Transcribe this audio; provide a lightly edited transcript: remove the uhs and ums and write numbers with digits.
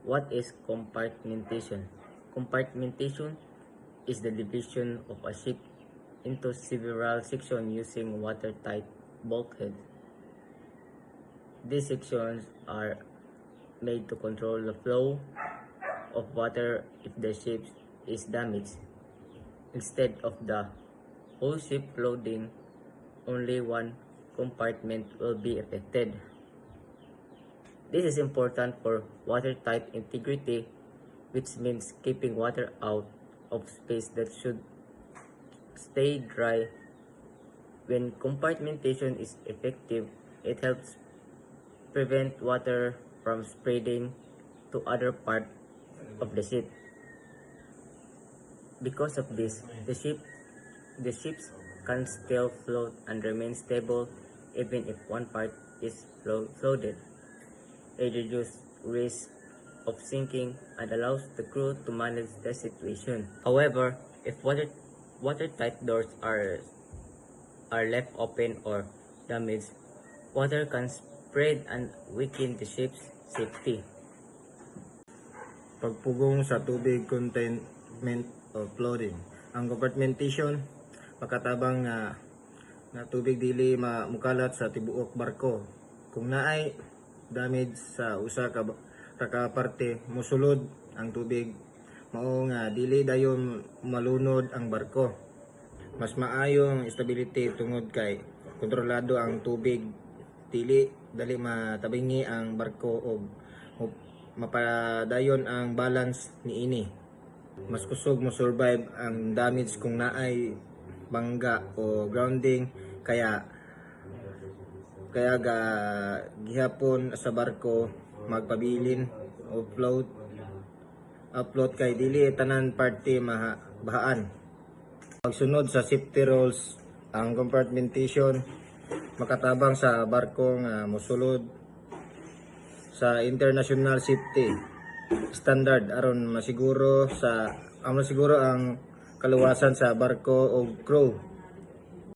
What is compartmentation? Compartmentation is the division of a ship into several sections using watertight bulkheads. These sections are made to control the flow of water if the ship is damaged. Instead of the whole ship flooding, only one compartment will be affected. This is important for watertight integrity, which means keeping water out of space that should stay dry. When compartmentation is effective, it helps prevent water from spreading to other parts of the ship. Because of this, the ships can still float and remain stable even if one part is flooded. It reduces risk of sinking and allows the crew to manage the situation. However, if watertight doors are left open or damaged, water can spread and weaken the ship's safety. Pagpugong sa tubig containment o flooding. Ang compartmentation makatabang na tubig dili mukalat sa tibuok barko. Kung naay damage sa usa ka parte, mosulod ang tubig, mao nga dili dayon malunod ang barko. Mas maayong stability tungod kay kontrolado ang tubig, dili dali matabingi ang barko og mapadayon ang balance niini. Mas kusog mo survive ang damage kung naay bangga o grounding, kaya gihapon sa barko magpabilin o upload kay dili tanan parte bahaan. Pagsunod sa safety rules, ang compartmentation makatabang sa barko nga mosulod sa international safety standard aron masiguro ang kaluwasan sa barko o crew.